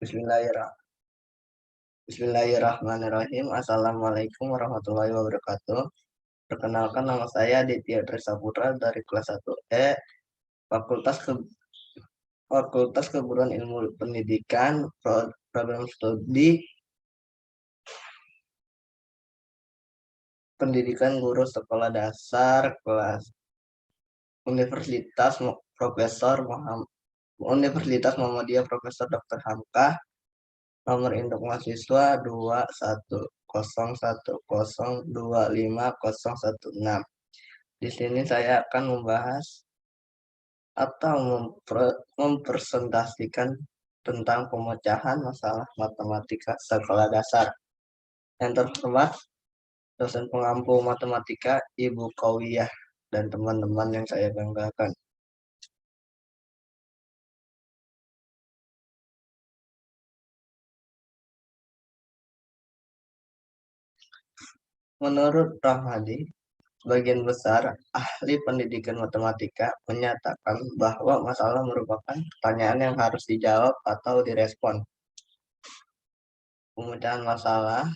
Bismillahirrahmanirrahim. Assalamualaikum warahmatullahi wabarakatuh. Perkenalkan, nama saya Ditya Trisaputra dari kelas 1E Fakultas Keguruan Ilmu Pendidikan, Program Studi Pendidikan Guru Sekolah Dasar kelas Universitas Muhammadiyah Profesor Dr. Hamka. Nomor induk mahasiswa 21010250016. Di sini saya akan membahas atau mempresentasikan tentang pemecahan masalah matematika sekolah dasar. Yang terhormat, dosen pengampu matematika Ibu Kawiyah dan teman-teman yang saya banggakan. Menurut Rahmadi, sebagian besar ahli pendidikan matematika menyatakan bahwa masalah merupakan pertanyaan yang harus dijawab atau direspon. Pemecahan masalah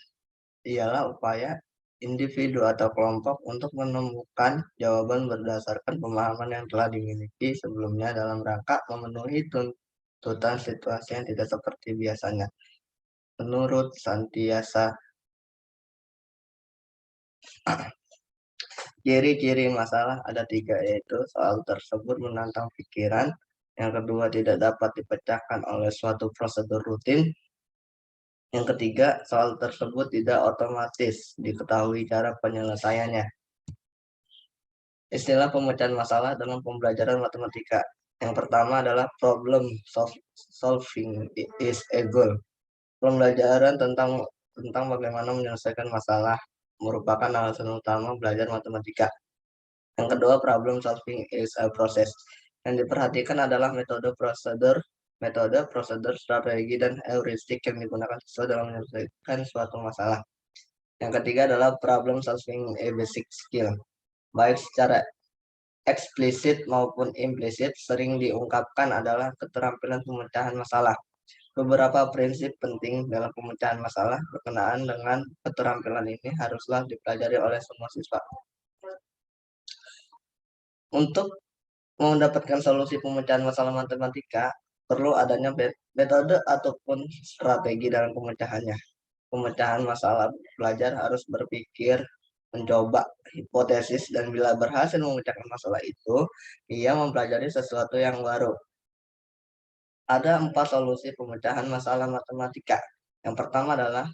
ialah upaya individu atau kelompok untuk menemukan jawaban berdasarkan pemahaman yang telah dimiliki sebelumnya dalam rangka memenuhi tuntutan situasi yang tidak seperti biasanya. Menurut Santiasa, ciri-ciri masalah ada 3, yaitu soal tersebut menantang pikiran, yang kedua tidak dapat dipecahkan oleh suatu prosedur rutin, yang ketiga soal tersebut tidak otomatis diketahui cara penyelesaiannya. Istilah pemecahan masalah dalam pembelajaran matematika. Yang pertama adalah problem solving is a goal. Pembelajaran tentang bagaimana menyelesaikan masalah merupakan alasan utama belajar matematika. Yang kedua, problem solving is a process. Yang diperhatikan adalah metode, prosedur, strategi, dan heuristik yang digunakan sesuai dalam menyelesaikan suatu masalah. Yang ketiga adalah problem solving a basic skill. Baik secara eksplisit maupun implisit sering diungkapkan adalah keterampilan pemecahan masalah. Beberapa prinsip penting dalam pemecahan masalah berkenaan dengan keterampilan ini haruslah dipelajari oleh semua siswa. Untuk mendapatkan solusi pemecahan masalah matematika, perlu adanya metode ataupun strategi dalam pemecahannya. Pemecahan masalah, belajar harus berpikir, mencoba hipotesis, dan bila berhasil memecahkan masalah itu, ia mempelajari sesuatu yang baru. Ada 4 solusi pemecahan masalah matematika. Yang pertama adalah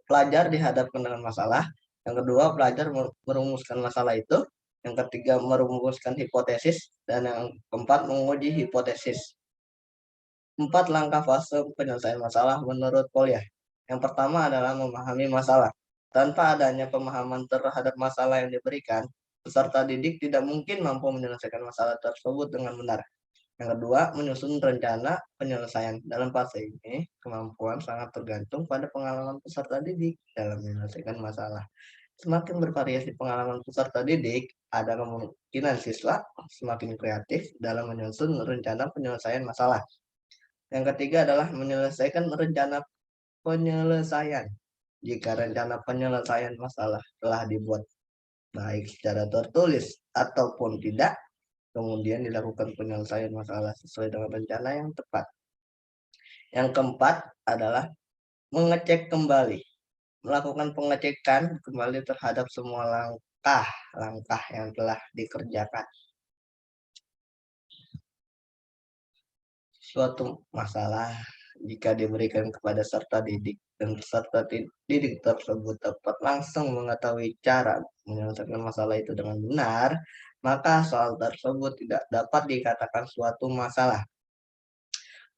pelajar dihadapkan dengan masalah. Yang kedua, pelajar merumuskan masalah itu. Yang ketiga, merumuskan hipotesis. Dan yang keempat, menguji hipotesis. 4 langkah fase penyelesaian masalah menurut Polya. Yang pertama adalah memahami masalah. Tanpa adanya pemahaman terhadap masalah yang diberikan, peserta didik tidak mungkin mampu menyelesaikan masalah tersebut dengan benar. Yang kedua, menyusun rencana penyelesaian. Dalam fase ini, kemampuan sangat tergantung pada pengalaman peserta didik dalam menyelesaikan masalah. Semakin bervariasi pengalaman peserta didik, ada kemungkinan siswa semakin kreatif dalam menyusun rencana penyelesaian masalah. Yang ketiga adalah menyelesaikan rencana penyelesaian. Jika rencana penyelesaian masalah telah dibuat baik secara tertulis ataupun tidak, kemudian dilakukan penyelesaian masalah sesuai dengan rencana yang tepat. Yang keempat adalah mengecek kembali. Melakukan pengecekan kembali terhadap semua langkah yang telah dikerjakan. Suatu masalah jika diberikan kepada peserta didik dan peserta didik tersebut dapat langsung mengetahui cara menyelesaikan masalah itu dengan benar, maka soal tersebut tidak dapat dikatakan suatu masalah.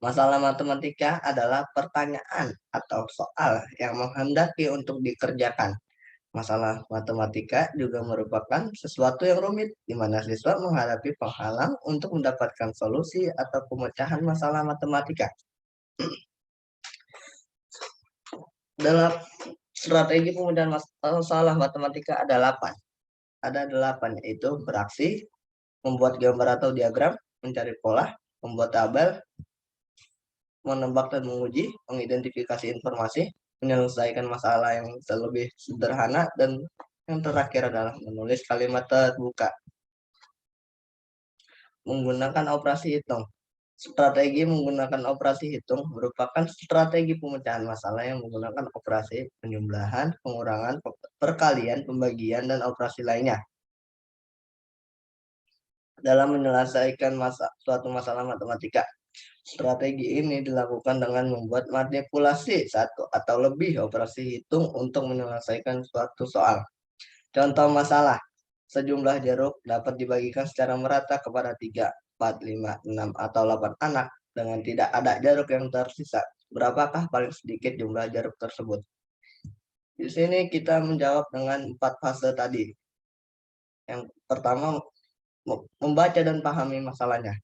Masalah matematika adalah pertanyaan atau soal yang menghendaki untuk dikerjakan. Masalah matematika juga merupakan sesuatu yang rumit, di mana siswa menghadapi penghalang untuk mendapatkan solusi atau pemecahan masalah matematika. Dalam strategi pemecahan masalah matematika ada 8. Ada 8, yaitu beraksi, membuat gambar atau diagram, mencari pola, membuat tabel, menebak dan menguji, mengidentifikasi informasi, menyelesaikan masalah yang lebih sederhana, dan yang terakhir adalah menulis kalimat terbuka. Menggunakan operasi hitung. Strategi menggunakan operasi hitung merupakan strategi pemecahan masalah yang menggunakan operasi penjumlahan, pengurangan, perkalian, pembagian, dan operasi lainnya. Dalam menyelesaikan suatu masalah matematika, strategi ini dilakukan dengan membuat manipulasi satu atau lebih operasi hitung untuk menyelesaikan suatu soal. Contoh masalah, sejumlah jeruk dapat dibagikan secara merata kepada 3, 4, 5, 6, atau 8 anak dengan tidak ada jeruk yang tersisa. Berapakah paling sedikit jumlah jeruk tersebut? Di sini kita menjawab dengan 4 fase tadi. Yang pertama, membaca dan pahami masalahnya.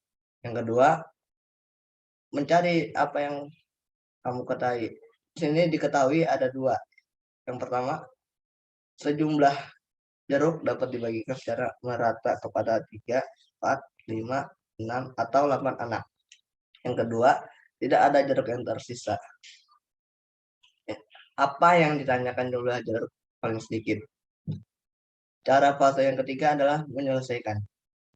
Yang kedua, mencari apa yang kamu ketahui. Di sini diketahui ada 2. Yang pertama, sejumlah jeruk dapat dibagikan secara merata kepada 3, 4, 5, 6, atau 8 anak. Yang kedua, tidak ada jeruk yang tersisa. Apa yang ditanyakan jumlah jeruk paling sedikit? Cara fase yang ketiga adalah menyelesaikan.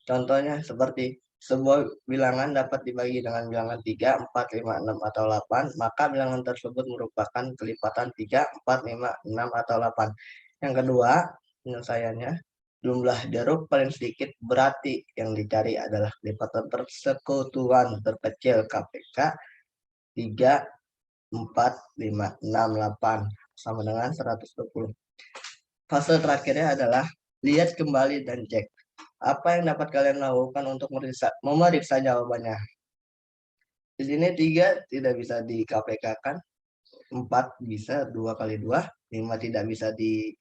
Contohnya seperti sebuah bilangan dapat dibagi dengan bilangan 3, 4, 5, 6, atau 8, maka bilangan tersebut merupakan kelipatan 3, 4, 5, 6, atau 8. Yang kedua, penyelesaiannya, jumlah jeruk paling sedikit berarti yang dicari adalah kelipatan persekutuan terkecil KPK 3, 4, 5, 6, 8 sama dengan 120. Fase terakhirnya adalah lihat kembali dan cek. Apa yang dapat kalian lakukan untuk memeriksa jawabannya? Di sini 3 tidak bisa di KPK-kan, 4 bisa 2 kali 2, 5 tidak bisa di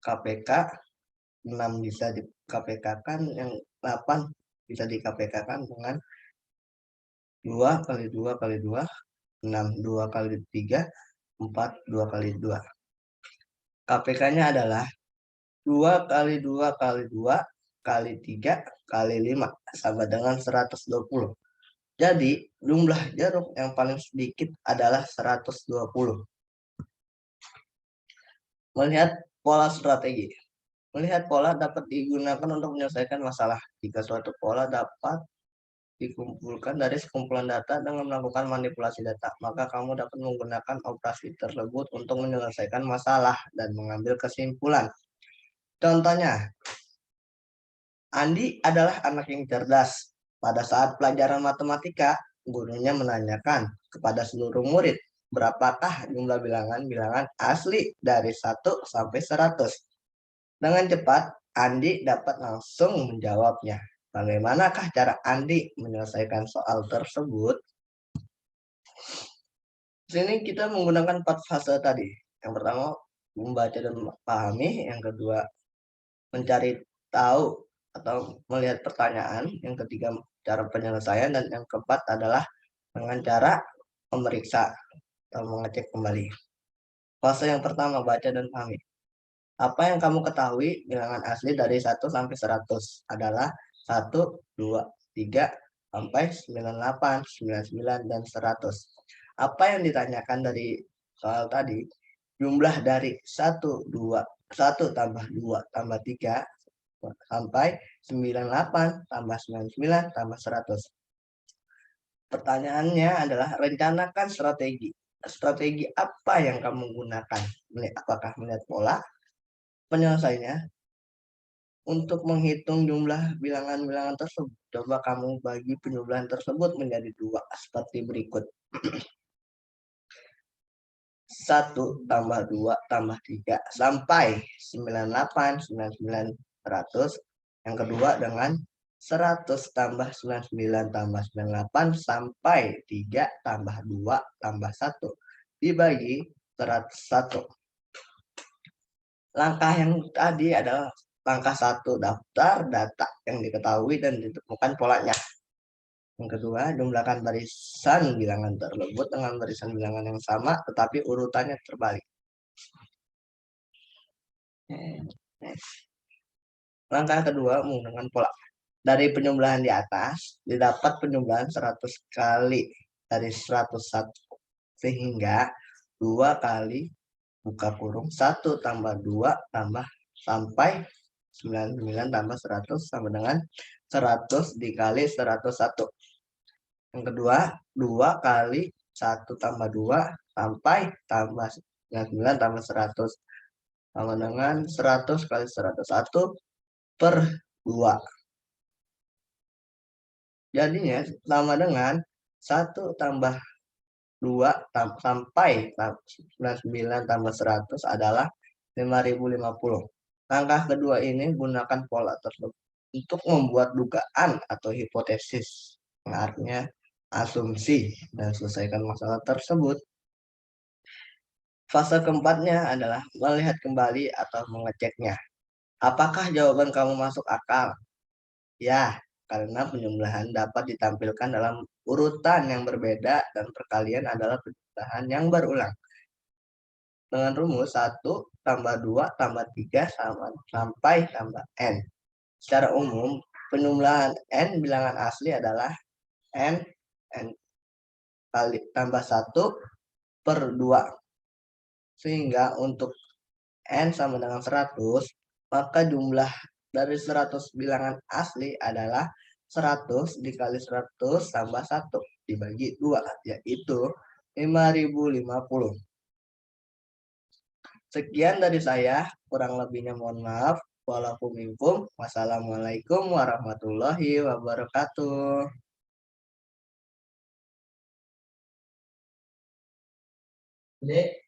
KPK, 6 bisa di KPK-kan, yang 8 bisa di KPK-kan dengan 2 kali 2 kali 2, 6, 2 kali 3, 4, 2 kali 2. KPK-nya adalah 2 kali 2 kali 2 kali 3 kali 5 sama dengan 120. Jadi, jumlah jeruk yang paling sedikit adalah 120. Melihat pola strategi. Melihat pola dapat digunakan untuk menyelesaikan masalah. Jika suatu pola dapat dikumpulkan dari sekumpulan data dengan melakukan manipulasi data, maka kamu dapat menggunakan operasi tersebut untuk menyelesaikan masalah dan mengambil kesimpulan. Contohnya, Andi adalah anak yang cerdas. Pada saat pelajaran matematika, gurunya menanyakan kepada seluruh murid, berapakah jumlah bilangan-bilangan asli dari 1 sampai 100. Dengan cepat, Andi dapat langsung menjawabnya. Bagaimanakah cara Andi menyelesaikan soal tersebut? Di sini kita menggunakan 4 fase tadi. Yang pertama, membaca dan memahami. Yang kedua, mencari tahu atau melihat pertanyaan. Yang ketiga, cara penyelesaian. Dan yang keempat adalah dengan cara memeriksa atau mengecek kembali. Fase yang pertama, baca dan pahami. Apa yang kamu ketahui bilangan asli dari 1 sampai 100 adalah 1, 2, 3, sampai 98, 99, dan 100. Apa yang ditanyakan dari soal tadi? Jumlah dari 1, 2, 1 tambah 2 tambah 3 sampai 98 tambah 99 tambah 100. Pertanyaannya adalah rencanakan strategi. Strategi apa yang kamu gunakan? Apakah melihat pola penyelesaiannya? Untuk menghitung jumlah bilangan-bilangan tersebut, coba kamu bagi penjumlahan tersebut menjadi 2 seperti berikut. 1 tambah 2 tambah 3 sampai 98, 99, 100. Yang kedua dengan 100 tambah 99 tambah 98 sampai 3 tambah 2 tambah 1 dibagi 101. Langkah yang tadi adalah langkah 1, daftar data yang diketahui dan ditemukan polanya. Yang kedua, jumlahkan barisan bilangan tersebut dengan barisan bilangan yang sama tetapi urutannya terbalik. Langkah kedua, menggunakan pola. Dari penjumlahan di atas, didapat penjumlahan 100 kali. dari 101. Sehingga 2 kali buka kurung 1 tambah 2 tambah sampai 99 tambah 100 sama dengan 100 dikali 101. Yang kedua, 2 kali 1 tambah 2 sampai tambah 99 tambah 100 sama dengan 100 kali 101 per 2. Jadinya sama dengan 1 tambah 2 sampai 99 tambah 100 adalah 5050. Langkah kedua ini gunakan pola tersebut untuk membuat dugaan atau hipotesis, yang artinya asumsi, dan selesaikan masalah tersebut. Fase keempatnya adalah melihat kembali atau mengeceknya. Apakah jawaban kamu masuk akal? Ya, karena penjumlahan dapat ditampilkan dalam urutan yang berbeda dan perkalian adalah penjumlahan yang berulang. Dengan rumus 1 tambah 2 tambah 3 sampai tambah N. Secara umum, penjumlahan N bilangan asli adalah N kali tambah 1 per 2. Sehingga untuk N sama dengan 100, maka jumlah dari 100 bilangan asli adalah 100 dikali 100 tambah 1 dibagi 2, yaitu 5050. Sekian dari saya, kurang lebihnya mohon maaf. Wassalamualaikum warahmatullahi wabarakatuh. Dek.